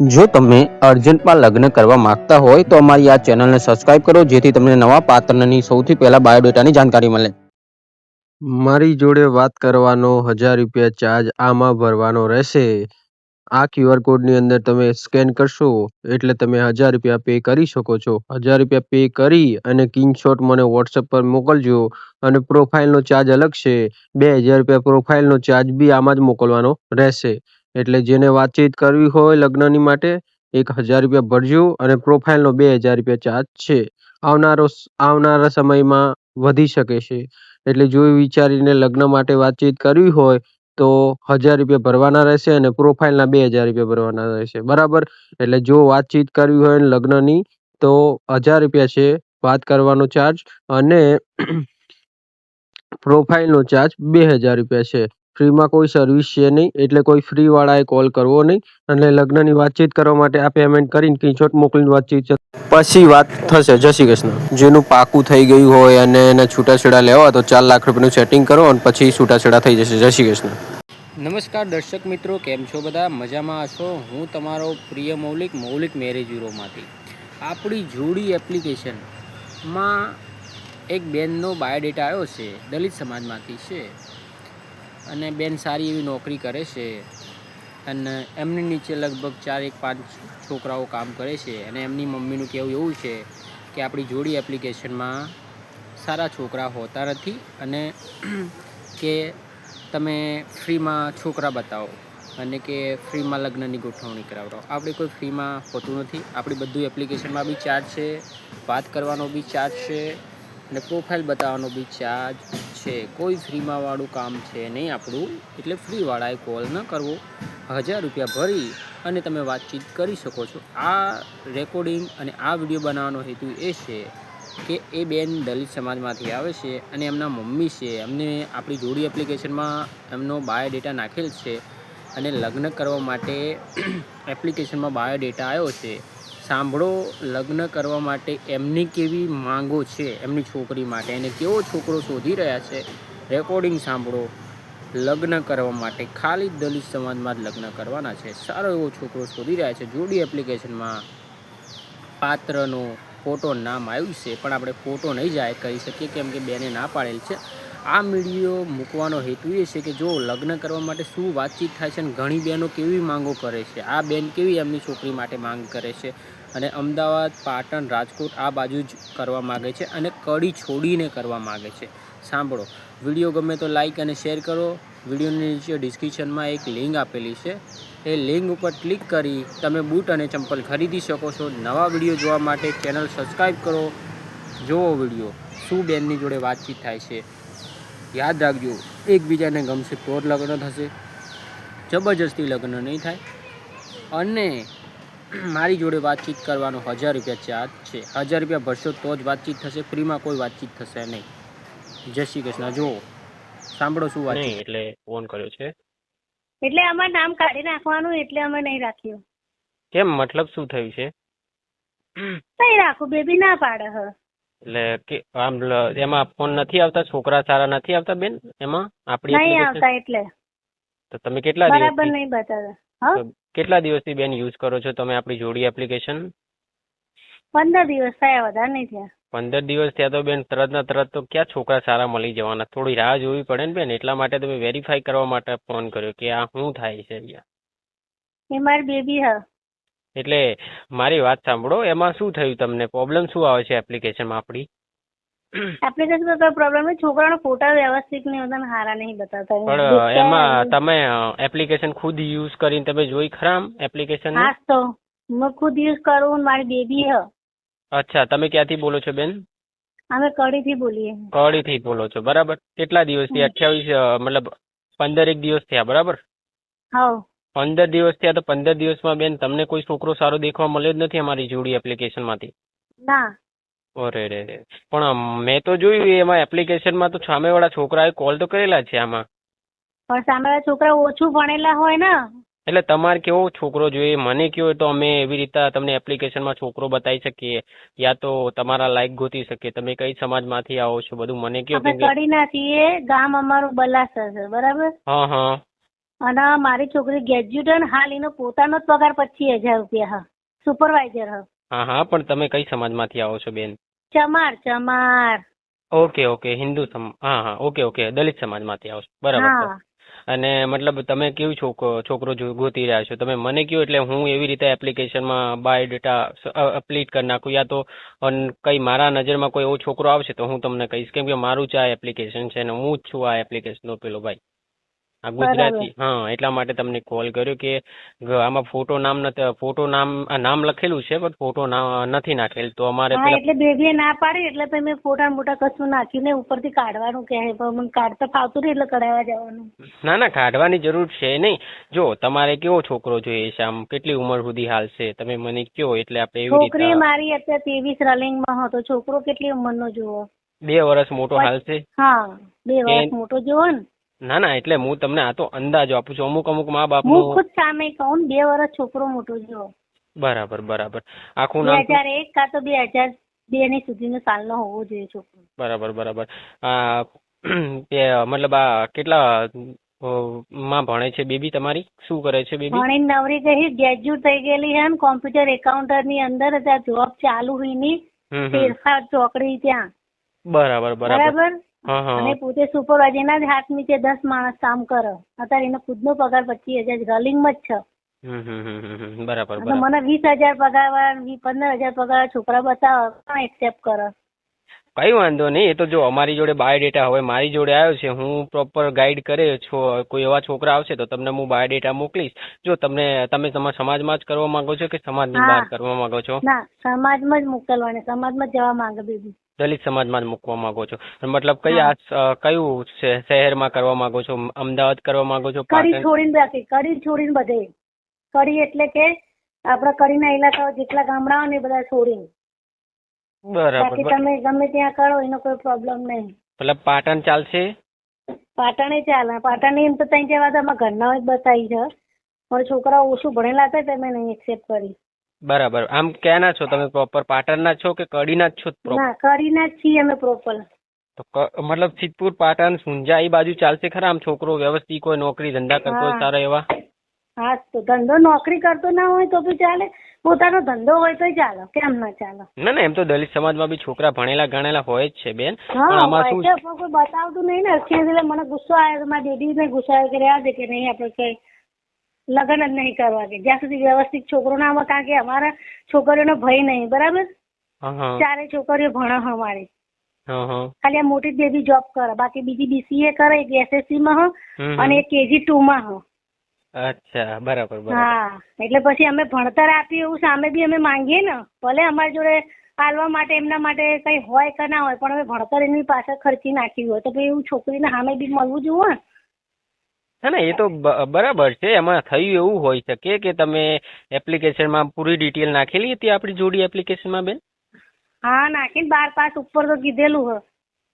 જો તમે અર્જન્ટમાં લગ્ન કરવા માંગતા હોય તો અમારી આ ચેનલને સબસ્ક્રાઇબ કરો, જેથી તમને નવા પાત્રની સૌથી પહેલા બાયોડેટાની જાણકારી મળે. મારી જોડે વાત કરવાનો 1000 રૂપિયા ચાર્જ આમાં ભરવાનો રહેશે. આ QR કોડની અંદર તમે સ્કેન કરશો એટલે તમે 1000 રૂપિયા પે કરી શકો છો. 1000 રૂપિયા પે કરી અને સ્ક્રીનશોટ મને WhatsApp પર મોકલજો. અને પ્રોફાઇલનો ચાર્જ અલગ છે. 2000 રૂપિયા પ્રોફાઇલનો ચાર્જ બી આમાં જ મોકલવાનો રહેશે. એટલે જેને વાતચીત કરવી હોય લગ્નની માટે 1000 રૂપિયા ભરજો અને પ્રોફાઇલનો 2000 રૂપિયા ચાર્જ છે. આવનારા સમયમાં વધી શકે છે. એટલે જોઈ વિચારીને લગ્ન માટે વાતચીત કરવી હોય તો 1000 રૂપિયા ભરવાના રહેશે અને પ્રોફાઇલના 2000 રૂપિયા ભરવાના રહેશે. બરાબર. એટલે જો વાતચીત કરવી હોય લગ્નની તો 1000 રૂપિયા છે વાત કરવાનો ચાર્જ, અને પ્રોફાઇલનો ચાર્જ 2000 રૂપિયા છે. ફ્રીમાં કોઈ સર્વિસ છે નહીં, એટલે કોઈ ફ્રી વાળાએ કોલ કરવો નહીં. અને લગ્નની વાતચીત કરવા માટે આ પેમેન્ટ કરીને સ્ક્રીનશોટ મોકલીને વાતચીત પછી વાત થશે. જય શ્રી કૃષ્ણ. જેનું પાકું થઈ ગયું હોય અને એને છૂટાછેડા લેવા તો 4 લાખ રૂપિયાનું સેટિંગ કરો અને પછી છૂટાછેડા થઈ જશે. જય શ્રી કૃષ્ણ. નમસ્કાર દર્શક મિત્રો, કેમ છો બધા? મજામાં હશો? હું તમારો પ્રિય મૌલિક મેરેજ બ્યુરોમાંથી. આપણી જોડી એપ્લિકેશનમાં એક બેનનો બાયોડેટા આવ્યો છે, દલિત સમાજમાંથી છે અને બેન સારી એવી નોકરી કરે છે અને એમની નીચે લગભગ 4-5 છોકરાઓ કામ કરે છે. અને એમની મમ્મીનું કહેવું એવું છે કે આપણી જોડી એપ્લિકેશનમાં સારા છોકરા હોતા નથી અને કે તમે ફ્રીમાં છોકરા બતાવો અને કે ફ્રીમાં લગ્નની ગોઠવણી કરાવડો. આપણે કોઈ ફ્રીમાં હોતું નથી. આપણી બધું એપ્લિકેશનમાં બી ચાર્જ છે, વાત કરવાનો બી ચાર્જ છે અને પ્રોફાઇલ બતાવવાનો બી ચાર્જ છે. કોઈ ફ્રીમાં વાળું કામ છે નહીં આપણું. એટલે ફ્રીવાળાએ કોલ ન કરવો. 1000 રૂપિયા ભરી અને તમે વાતચીત કરી શકો છો. આ રેકોર્ડિંગ અને આ વિડીયો બનાવવાનો હેતુ એ છે કે એ બેન દલિત સમાજમાંથી આવે છે અને એમના મમ્મી છે, એમને આપણી જોડી એપ્લિકેશનમાં એમનો બાયોડેટા નાખેલ છે અને લગ્ન કરવા માટે એપ્લિકેશનમાં બાયોડેટા આવ્યો છે. સાંભળો, લગ્ન કરવા માટે એમની કેવી માંગો છે એમની છોકરી માટે, અને કેવો છોકરો શોધી રહ્યા છે. રેકોર્ડિંગ સાંભળો. લગ્ન કરવા માટે ખાલી દલિત સમાજમાં જ લગ્ન કરવાના છે. સારો એવો છોકરો શોધી રહ્યા છે. જોડી એપ્લિકેશનમાં પાત્રનો ફોટો નામ આવ્યું છે, પણ આપણે ફોટો નહીં જાહેર કરી શકીએ કેમ કે બેને ના પાડેલ છે. આ વિડીયો મૂકવાનો હેતુ એ છે કે જો લગ્ન કરવા માટે શું વાતચીત થાય છે અને ઘણી બહેનો કેવી માંગો કરે છે, આ બેન કેવી એમની છોકરી માટે માંગ કરે છે અને અમદાવાદ, પાટણ, રાજકોટ આ બાજુ જ કરવા માગે છે અને કડી છોડીને કરવા માગે છે. સાંભળો, વિડીયો ગમે તો લાઈક અને શેર કરો. વિડીયોની નીચે ડિસ્ક્રિપ્શનમાં એક લિંક આપેલી છે, એ લિંક ઉપર ક્લિક કરી તમે બૂટ અને ચંપલ ખરીદી શકો છો. નવા વિડીયો જોવા માટે ચેનલ સબસ્ક્રાઈબ કરો. જુઓ વિડીયો, શું બેનની જોડે વાતચીત થાય છે. યાદ રાખજો, એકબીજાને ગમશે તો જ લગ્ન થશે, જબરજસ્તી લગ્ન નહીં થાય. અને મારી જોડે વાતચીત કરવાનો 1000 રૂપિયા ચાર્જ છે. 1000 રૂપિયા ભરશો તો જ વાતચીત થશે, ફ્રીમાં કોઈ વાતચીત થશે નહીં. જય શ્રી કૃષ્ણ. જુઓ, સાંભળો શું વાત નહીં. એટલે ફોન કર્યો છે. એટલે અમારું નામ કાઢી નાખવાનું, એટલે અમે નહીં રાખ્યું. કેમ? મતલબ શું થયું છે? નહીં રાખું, બેબી ના પાડે હ. એટલે કે આમ એમાં ફોન નથી આવતા, છોકરા સારા નથી આવતા બેન એમાં આપણી નહીં આવતા એટલે તો તમે કેટલા બરાબર દિવસથી નહીં બતાવે. હા, કેટલા દિવસથી બેન યુઝ કરો છો તમે આપણી જોડી એપ્લિકેશન? 15 દિવસ થયા, વધારે નહીં થયા. 15 દિવસ થયા તો બેન તરત ના તરત તો ક્યાં છોકરા સારા મળી જવાના? થોડી રાહ જોવી પડે ને બેન. એટલા માટે તમે વેરીફાઈ કરવા માટે ફોન કર્યો કે આ શું થાય છે અહીંયા. એ મારી બેબી હ. એટલે મારી વાત સાંભળો, એમાં શું થયું તમને? પ્રોબ્લેમ શું આવે છે એપ્લિકેશનમાં આપણી? એપ્લિકેશન કોઈ પ્રોબ્લેમ નહીં, છોકરાનો ફોટા વ્યવસ્થિત નહીં હોતા, હારા નહીં બતાવતા. પણ એમાં તમે એપ્લિકેશન ખુદ યુઝ કરીને તમે જોઈ ખરા એપ્લિકેશન? હા, તો હું ખુદ યુઝ કરું, મારી બેબી હ. અચ્છા, તમે ક્યાંથી બોલો છો બેન? અમે કડીથી બોલીએ. કડીથી બોલો છો, બરાબર. કેટલા દિવસથી? 28 મતલબ 15 દિવસ થયા, બરાબર? હા. 15 દિવસ થયા તો 15 દિવસમાં બેન તમને કોઈ છોકરો સારો દેખવા મળ્યો જ નથી અમારી જોડી એપ્લિકેશન માંથી? ના. અરે રે રે. પણ મેં તો જોયું એમાં એપ્લિકેશનમાં તો સામેવાળા છોકરાએ કોલ તો કરેલા છે આમાં. પણ સામેવાળા છોકરા ઓછું ભણેલા હોય ને. એટલે તમારે કેવો છોકરો જોઈએ મને કયો તો અમે એવી રીતે તમને એપ્લિકેશનમાં છોકરો બતાવી શકીએ, યા તો તમારા લાયક ગોતી શકીએ. તમે કઈ સમાજમાંથી આવો છો બધું મને કયો. આપણે કડી ના છીએ, ગામ અમારું બલાસર છે, બરાબર? હા હા. અને મારી છોકરી ગ્રેજ્યુએટ હાલ એનો પોતાનો જ પગાર 25,000 રૂપિયા હા, સુપરવાઇઝર હા. હા હા, પણ તમે કઈ સમાજમાંથી આવો છો બેન? ચમાર. ઓકે, હિન્દુ હા હા, ઓકે, દલિત સમાજમાંથી આવો છો, બરાબર. હા. અને મતલબ તમે કેવું છોકરો ગોતી રહ્યા છો? તમે મને કહો એટલે હું એવી રીતે એપ્લિકેશનમાં બાયોડેટા અપલીટ કરી નાખું, યા તો કઈ મારા નજરમાં કોઈ એવો છોકરો આવશે તો હું તમને કહીશ, કેમ કે મારું જ આ એપ્લિકેશન છે ને હું જ છું આ એપ્લિકેશનનો પેલો ભાઈ, આ ગુજરાતી. હા, એટલા માટે તમને કોલ કર્યો કે આમાં ફોટો નામ લખેલું છે પણ ફોટો નથી નાખેલ, તો અમારે હા, એટલે બેબીએ ના પાડી એટલે તો મેં ફોટા મોટા કશું નાખીને ઉપરથી કાઢવાનું કહે, પણ મને કાઢતા ફાવતું નહીં એટલે કઢાવવા જવાનું. ના, કાઢવાની જરૂર છે નહીં. જો તમારે કેવો છોકરો જોઈએ છે, આમ કેટલી ઉંમર સુધી હાલશે તમે મને કહો એટલે આપણે એવી રીતે. છોકરી મારી અત્યારે 23 રનિંગમાં હતો, છોકરો કેટલી ઉંમરનો જોવો? 2 વર્ષ મોટો હાલશે? હા, 2 વર્ષ મોટો જોવો ને. ના, એટલે હું તમને આ તો અંદાજો આપું છું, અમુક મા બાપ હું ખુદ સામે કહું 2 વર્ષ છોકરો મોટો જોવો. બરાબર. આખું નામ 2001 કાં તો 2002 ની સુધીનો સાલનો હોવો જોઈએ છોકરો. બરાબર. મતલબ આ કેટલા માં ભણે છે બેબી તમારી? શું કરે છે બેબી? ભણીને નવરી ગઈ, ગ્રેજ્યુએટ થઈ ગયેલી છે, કોમ્પ્યુટર એકાઉન્ટર ની અંદર ત્યાં જોબ ચાલુ હોય ની ફેરફાર ચોકડી ત્યાં. બરાબર. અને પોતે સુપરવાઇઝર ના જ હાથ નીચે 10 માણસ કામ કરે. અત્યારે એનો ખુદનો પગાર 25,000 રનિંગમાં જ છે. બરાબર. મને 20,000 પગાર 15,000 પગાર છોકરા બતાવો એક્સેપ્ટ કરે. કઈ વાંધો નહીં, એ તો જો અમારી જોડે બાયોડેટા હવે મારી જોડે આવ્યો છે, હું પ્રોપર ગાઈડ કરે કોઈ એવા છોકરા આવશે તો તમને હું બાયોડેટા મોકલીશ. જો તમે તમારા સમાજમાં જ કરવા માંગો છો કે સમાજની બહાર કરવા માંગો છો? ના, સમાજમાં જ મોકલવાની, સમાજમાં જવા માંગે બેબી. દલિત સમાજમાં જ મૂકવા માંગો છો? મતલબ કયું શહેરમાં કરવા માંગો છો? અમદાવાદ કરવા માંગો છો? કડી છોડીને બધે. કડી એટલે કે આપડા કડીના ઇલાકા જેટલા ગામડાઓ ને બધા છોડીને. બાકી તમે ગમે ત્યાં કરો એનો કોઈ પ્રોબ્લેમ નહીં. મતલબ પાટણ ચાલશે? પાટણે ચાલે. પાટણ એમ તો ત્યાં જવા અમારા ઘરના જ બતાવી છે, પણ છોકરા ઓછું ભણેલા હતા તમે નહીં એક્સેપ્ટ કરી. બરાબર. આમ ક્યાંના છો તમે? પ્રોપર પાટણના છો કે કડીના જ છો? ના, કડીના જ છીએ અમે પ્રોપર. તો મતલબ સિદ્ધપુર, પાટણ, સુંજા એ બાજુ ચાલશે ખરા? આમ છોકરો વ્યવસ્થિત કોઈ નોકરી ધંધા કરતો હોય સારા એવા? હા, તો ધંધો નોકરી કરતો ના હોય તો બી ચાલે, પોતાનો ધંધો હોય તો ચાલે, કેમ ના ચાલે? ના, એમ તો દલિત સમાજમાં બી છોકરા ભણેલા ગણેલા હોય જ છે બેન. પણ કોઈ બતાવતું નહીં ને. એટલે મને ગુસ્સો આવ્યો, મારી બેબીને ગુસ્સો આવ્યો કે રહ્યા દે કે નહીં આપણે કઈ લગ્ન જ નહીં કરવા દે જ્યાં સુધી વ્યવસ્થિત છોકરો ના આવે, કારણ કે અમારા છોકરીઓનો ભય નહીં. બરાબર. 4 છોકરીઓ ભણે અમારી. ખાલી આ મોટી બેબી જોબ કરે, બાકી બીજી BCA કરે, એક SSC માં અને એક KG2 માં. અચ્છા, બરાબર. હા, એટલે પછી અમે ભણતર આપીએ એવું સામે બી અમે માંગીએ ને, ભલે અમારી જોડે પાલવા માટે એમના માટે કઈ હોય કે ના હોય, પણ અમે ભણતર એમની પાછળ ખર્ચી નાખી હોય તો એવું છોકરીને સામે બી મળવું જોઈએ. ના, એ તો બરાબર છે. એમાં થયું એવું હોય શકે કે તમે એપ્લિકેશનમાં પૂરી ડિટેલ નાખેલી હતી આપણી જોડી એપ્લિકેશનમાં બેન? હા, નાખીને 12 પાસ ઉપર તો કીધેલું હોય.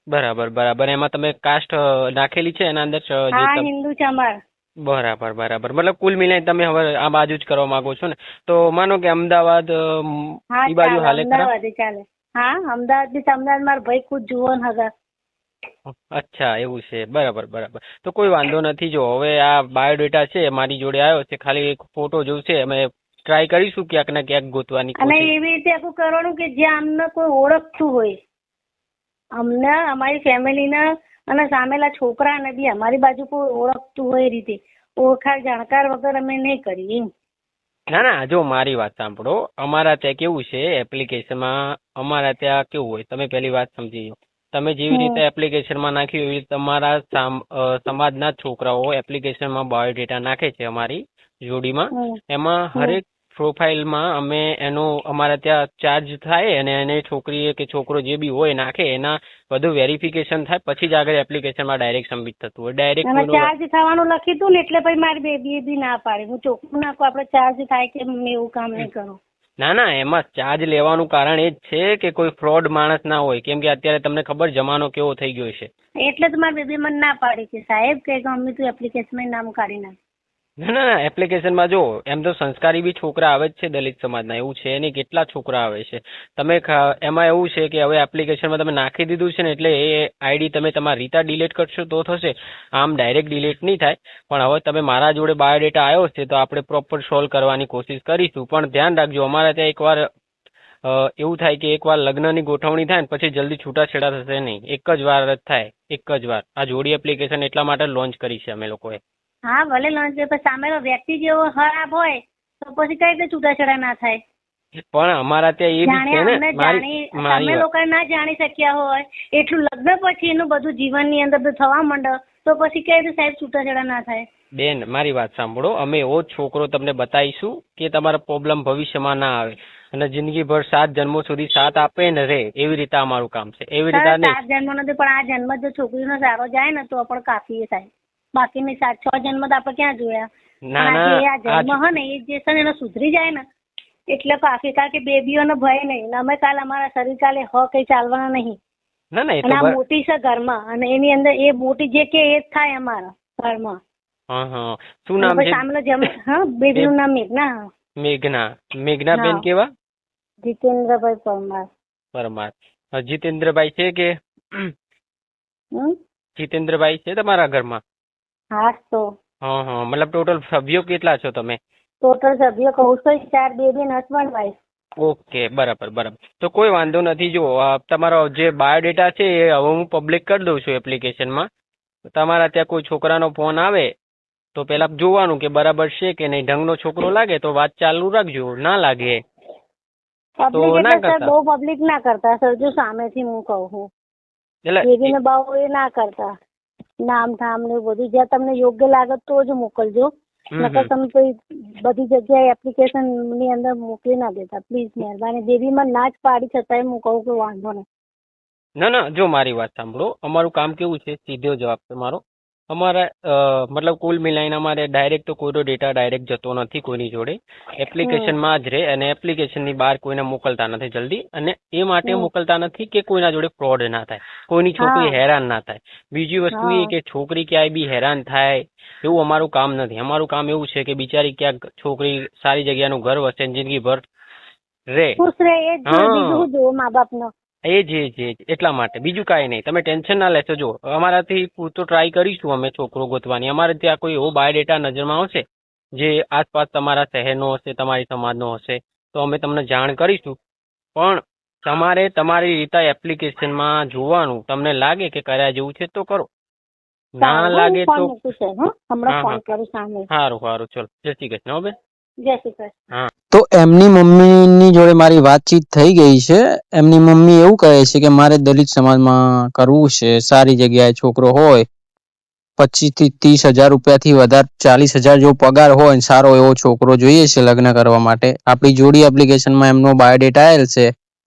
બરાબર. એમાં તમે કાસ્ટ નાખેલી છે એના અંદર? હા, હિન્દુ ચમાર. બરાબર. મતલબ કુલ મિલાઈ તમે હવે આ બાજુ જ કરવા માંગો છો ને? તો માનો કે અમદાવાદ એ બાજુ હાલે ખરા? અમદાવાદ ચાલે. હા, અમદાવાદ બી. અમદાવાદ મારા ભાઈ ખુદ જુઓ ને હતા. અચ્છા, એવું છે. બરાબર. તો કોઈ વાંધો નથી. જો હવે આ બાયોડેટા છે મારી જોડે આવ્યો છે, ખાલી એક ફોટો જોશે, અમે ટ્રાય કરીશું ક્યાંક ને ક્યાંક ગોતવાની. અને એવી રીતે આખું કરવાનું કે જ્યાં અમને કોઈ ઓળખતું હોય, અમને અમારી ફેમિલીના અને સામેલા છોકરાને બી અમારી બાજુ કોઈ ઓળખતું હોય એ રીતે. ઓળખાણ જાણકાર વગર અમે નહીં કરીએ. ના, જો મારી વાત સાંભળો. અમારા ત્યાં કેવું છે એપ્લિકેશનમાં, અમારા ત્યાં કેવું હોય, તમે પહેલી વાત સમજી લો. તમે જેવી રીતે એપ્લિકેશનમાં નાખ્યું એવી રીતે તમારા સમાજના છોકરાઓ એપ્લિકેશનમાં બાયોડેટા નાખે છે અમારી જોડીમાં. એમાં હરેક પ્રોફાઇલમાં અમે એનો અમારા ત્યાં ચાર્જ થાય અને એને છોકરી કે છોકરો જે બી હોય નાખે એના બધું વેરિફિકેશન થાય, પછી જ આગળ એપ્લિકેશનમાં ડાયરેક્ટ સબમિટ થતું હોય. ડાયરેક્ટ ચાર્જ થવાનું લખ્યું હતું ને એટલે પછી મારી બેબીએ બી ના પાડી. હું ચોખ્ખું નાખું આપણે ચાર્જ થાય કે એવું કામ નહીં કરું. ના, એમાં ચાર્જ લેવાનું કારણ એ જ છે કે કોઈ ફ્રોડ માણસ ના હોય, કેમ કે અત્યારે તમને ખબર જમાનો કેવો થઈ ગયો છે. એટલે જ મારી બેબી મને ના પાડી કે સાહેબ કે ગમે તું એપ્લિકેશનમાં નામ કાઢી નાખ. ના એપ્લિકેશનમાં જો એમ તો સંસ્કારી બી છોકરા આવે જ છે દલિત સમાજના, એવું છે નહીં, કેટલા છોકરા આવે છે. તમે એમાં એવું છે કે હવે એપ્લિકેશનમાં તમે નાખી દીધું છે ને એટલે એ આઈડી તમે તમારી રીતે ડિલીટ કરશો તો થશે, આમ ડાયરેક્ટ ડિલીટ નહીં થાય. પણ હવે તમે મારા જોડે બાયોડેટા આવ્યો છે તો આપણે પ્રોપર સોલ્વ કરવાની કોશિશ કરીશું. પણ ધ્યાન રાખજો, અમારે ત્યાં એકવાર એવું થાય કે એકવાર લગ્નની ગોઠવણી થાય ને પછી જલ્દી છૂટાછેડા થશે નહીં, એક જ વાર જ થાય, એક જ વાર. આ જોડી એપ્લિકેશન એટલા માટે લોન્ચ કરી છે અમે લોકોએ. હા ભલે લોન્ચ પણ સામેનો વ્યક્તિ જેવો ખરાબ હોય તો પછી કઈ રીતે છૂટાછેડા ના થાય? પણ અમારા ત્યાં એ બી છે ને, તમે લોકો ના જાણી શક્યા હોય એટલું લગ્ન પછી એનું બધું જીવનની અંદર બધું થવા માંડે તો પછી કઈ રીતે સાહેબ છૂટાછેડા ના થાય? બેન મારી વાત સાંભળો, અમે એવો જ છોકરો તમને બતાવીશું કે તમારા પ્રોબ્લેમ ભવિષ્યમાં ના આવે અને જિંદગીભર 7 જન્મો સુધી સાથ આપે ને રે, એવી રીતે અમારું કામ છે. એવી રીતે 7 જન્મ નથી, પણ આ જન્મ જો છોકરીનો સારો જાય ને તો પણ કાફી થાય. બાકીની 7-6 જન્મ તો આપણે ક્યાં જોયા? આ જન્મ હોય ને એ જે છે ને એનો સુધરી જાય ને એટલે કાફી. કારણ કે બેબીઓનો ભય નહીં, અમે કાલ અમારા શરીર કાલે કઈ ચાલવાના નહીં. અને આ મોટી છે ઘરમાં અને એની અંદર એ મોટી જે કે એ જ થાય અમારા ઘરમાં. શું નામ છે સામેનો બેબીનું નામ મેઘના. મેઘના બેન કેવા? જીતેન્દ્રભાઈ પરમાર. જીતેન્દ્રભાઈ છે કે? જીતેન્દ્રભાઈ છે તમારા ઘરમાં? હા તો. મતલબ ટોટલ સભ્યો કેટલા છો તમે? ટોટલ સભ્યો કહું તો 4 બેબી અને હસબન્ડ વાઈફ. ઓકે, બરાબર. તો કોઈ વાંધો નથી. જો તમારો જે બાયોડેટા છે એ હવે હું પબ્લિક કરી દઉં છું એપ્લિકેશનમાં. તમારા ત્યાં કોઈ છોકરાનો ફોન આવે તો પેલા જોવાનું કે બરાબર છે કે નહીં. ઢંગનો છોકરો લાગે તો વાત ચાલુ રાખજો, ના લાગે તો ના કરતા. બહુ પબ્લિક ના કરતા સર, જો સામેથી હું કહું છું બેબીને બહુ એ ના કરતા. નામ ઠામ ને બધું જ્યાં તમને યોગ્ય લાગે તો જ મોકલજો, નકર તમે કોઈ બધી જગ્યાએ એપ્લિકેશન ની અંદર મોકલી ના દેતા પ્લીઝ, મહેરબાની. બેબીમાં ના જ પાડી છતાંય હું કહું કે વાંધો નહીં. ના જો મારી વાત સાંભળો, અમારું કામ કેવું છે, સીધો જવાબ છે મારો. અમારે મતલબ કુલ મિલાઈને અમારે ડાયરેક્ટ તો કોઈનો ડેટા ડાયરેક્ટ જતો નથી કોઈની જોડે, એપ્લિકેશનમાં જ રહે અને એપ્લિકેશનની બહાર કોઈને મોકલતા નથી જલ્દી. અને એ માટે મોકલતા નથી કે કોઈના જોડે ફ્રોડ ના થાય, કોઈની છોકરી હેરાન ના થાય. બીજી વસ્તુ એ કે છોકરી ક્યાંય બી હેરાન થાય એવું અમારું કામ નથી. અમારું કામ એવું છે કે બિચારી ક્યાંક છોકરી સારી જગ્યાનું ઘર વસે, જિંદગીભર રે. મા બાપનો એ જ એટલા માટે, બીજું કાંઈ નહીં. તમે ટેન્શન ના લેશો. જો અમારાથી પૂરતો ટ્રાય કરીશું અમે છોકરો ગોતવાની. અમારે ત્યાં કોઈ એવો બાયોડેટા નજરમાં આવશે જે આસપાસ તમારા શહેરનો હશે, તમારી સમાજનો હશે તો અમે તમને જાણ કરીશું. પણ તમારે તમારી રીતે એપ્લિકેશનમાં જોવાનું, તમને લાગે કે કર્યા જેવું છે તો કરો, ના લાગે તો સારું. ચલો, જય શ્રી કૃષ્ણ. બેન જય શ્રી કૃષ્ણ. તો એમની મમ્મીની જોડે મારી વાતચીત થઈ ગઈ છે. એમની મમ્મી એવું કહે છે કે મારે દલિત સમાજમાં કરવું છે, સારી જગ્યાએ છોકરો હોય, 25 થી 30 હજાર રૂપિયાથી વધારે 40 હજાર જેવો પગાર હોય, સારો એવો છોકરો જોઈએ છે લગ્ન કરવા માટે. આપણી જોડી એપ્લિકેશનમાં એમનો બાયોડેટા આવેલ છે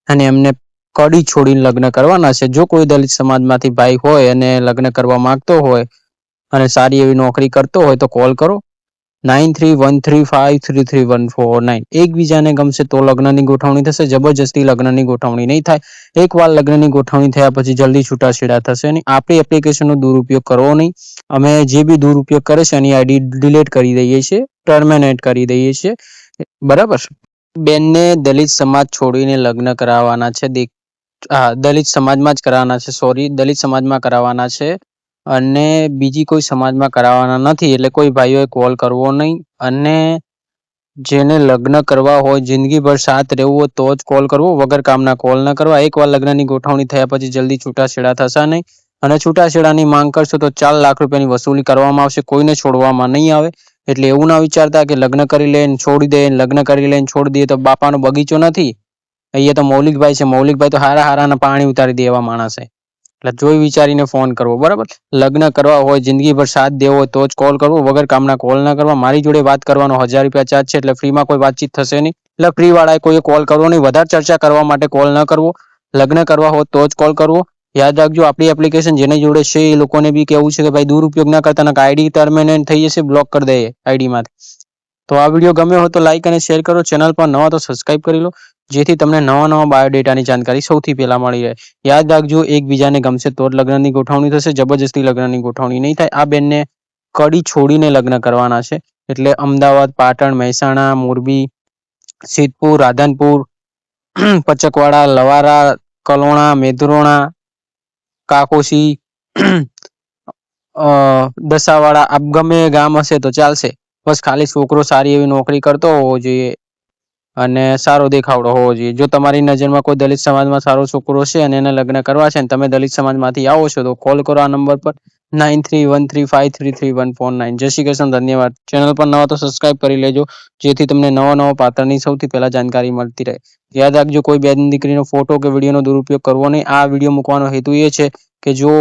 અને એમને કડી છોડીને લગ્ન કરવાના છે. જો કોઈ દલિત સમાજમાંથી ભાઈ હોય અને લગ્ન કરવા માંગતો હોય અને સારી એવી નોકરી કરતો હોય તો કોલ કરો 9313533149. એકબીજાને ગમશે તો લગ્નની ગોઠવણી થશે, જબરજસ્તી લગ્નની ગોઠવણી નહીં થાય. એકવાર લગ્નની ગોઠવણી થયા પછી જલ્દી છૂટાછેડા થશે નહીં. આપણી એપ્લિકેશનનો દુરુપયોગ કરવો નહીં. અમે જે બી દુરુપયોગ કરે છે એની આઈડી ડિલીટ કરી દઈએ છીએ, ટર્મિનેટ કરી દઈએ છીએ. બરાબર. બેનને દલિત સમાજ છોડીને લગ્ન કરાવવાના છે. દલિત સમાજમાં જ કરાવવાના છે, દલિત સમાજમાં કરાવવાના છે અને બીજી કોઈ સમાજમાં કરાવવાના નથી. એટલે કોઈ ભાઈઓએ કોલ કરવો નહીં. અને જેને લગ્ન કરવા હોય, જિંદગીભર સાથ રહેવું હોય તો જ કોલ કરવો, વગર કામના કોલ ન કરવા. એકવાર લગ્નની ગોઠવણી થયા પછી જલ્દી છૂટાછેડા થશે નહીં. અને છૂટાછેડાની માંગ કરશો તો 4 લાખ રૂપિયાની વસૂલી કરવામાં આવશે, કોઈને છોડવામાં નહીં આવે. એટલે એવું ના વિચારતા કે લગ્ન કરી લઈને છોડી દે, લગ્ન કરી લઈને છોડી દઈએ તો બાપાનો બગીચો નથી. અહીંયા તો મૌલિકભાઈ છે, મૌલિકભાઈ તો હારાના પાણી ઉતારી દે એવા માણસ છે. એટલે જોઈ વિચારીને ફોન કરવો. બરાબર. લગ્ન કરવા હોય, જિંદગીભર સાથ દેવો હોય તો જ કોલ કરવો, વગર કામના કોલ ના કરવા. મારી જોડે વાત કરવાનો 1000 રૂપિયા ચાર્જ છે, એટલે ફ્રીમાં કોઈ વાતચીત થશે નહીં. એટલે ફ્રી વાળાએ કોઈ કોલ કરવો નહીં. વધારે ચર્ચા કરવા માટે કોલ ન કરવો. લગ્ન કરવા હોય તો જ કોલ કરવો. યાદ રાખજો, આપણી એપ્લિકેશન જેને જોડે છે એ લોકોને બી કેવું છે કે ભાઈ દુરુપયોગ ના કરતા, આઈડી ટર્મિનેટ થઈ જશે, બ્લોક કરી દે આઈડીમાંથી. તો આ વિડીયો ગમ્યો હોય તો લાઈક અને શેર કરો. ચેનલ પર નવા તો સબસ્ક્રાઇબ કરી લો, જેથી તમને નવા બાયોડેટાની જાણકારી સૌથી પહેલા મળી રહે. યાદ રાખજો, એકબીજાને ગમશે તો જ લગ્નની ગોઠવણી થશે, જબરજસ્તી લગ્નની ગોઠવણી નહીં થાય. આ બેનને કડી છોડીને લગ્ન કરવાના છે. એટલે અમદાવાદ, પાટણ, મહેસાણા, મોરબી, સિદ્ધપુર, રાધનપુર, પચકવાડા, લવારા, કલોણા, મેદરોણા, કાકોશી, દસાવાડા, આ ગમે એ ગામ હશે તો ચાલશે. બસ ખાલી છોકરો સારી એવી નોકરી કરતો હોવો જોઈએ અને સારો દેખાવડો હોવો જોઈએ. જો તમારી નજરમાં કોઈ દલિત સમાજમાં સારો છોકરો છે અને એને લગ્ન કરવા છે અને તમે દલિત સમાજમાંથી આવો છો તો કોલ કરો આ નંબર પર 9313533149. જય શ્રી કૃષ્ણ, ધન્યવાદ. ચેનલ પર નવા તો સબસ્ક્રાઇબ કરી લેજો, જેથી તમને નવા પાત્રની સૌથી પહેલા જાણકારી મળતી રહે. યાદ રાખજો, કોઈ બેન દીકરીનો ફોટો કે વિડીયોનો દુરુપયોગ કરવો નહીં. આ વિડીયો મૂકવાનો હેતુ એ છે કે જો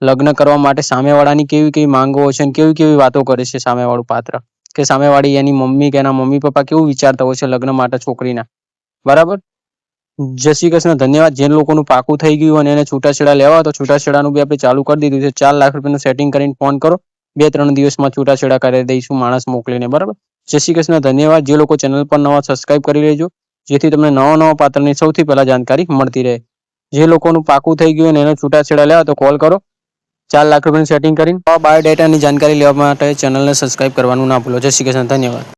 લગ્ન કરવા માટે સામેવાળાની કેવી કેવી માંગો છે અને કેવી કેવી વાતો કરે છે સામેવાળું પાત્ર, કે સામેવાળી એની મમ્મી કે એના મમ્મી પપ્પા કેવું વિચારતા હોય છે લગ્ન માટે છોકરીના. બરાબર. જય શ્રી કૃષ્ણ, ધન્યવાદ. જે લોકોનું પાકું થઈ ગયું અને એને છૂટાછેડા લેવા તો છૂટાછેડાનું બી આપણે ચાલુ કરી દીધું છે. 4 લાખ રૂપિયાનું સેટિંગ કરીને ફોન કરો, 2-3 દિવસમાં છૂટાછેડા કરી દઈશું માણસ મોકલીને. બરાબર. જય શ્રી કૃષ્ણ, ધન્યવાદ. જે લોકો ચેનલ પર નવા સબસ્ક્રાઇબ કરી લેજો, જેથી તમને નવા પાત્રની સૌથી પહેલા જાણકારી મળતી રહે. જે લોકોનું પાકું થઈ ગયું અને એને છૂટાછેડા લેવા તો કોલ કરો, 4 લાખ રૂપિયાનું સેટિંગ કરીને. બાયોડેટાની જાણકારી લેવા માટે ચેનલને સબસ્ક્રાઇબ કરવાનું ના ભૂલો. જય શ્રી કૃષ્ણ, ધન્યવાદ.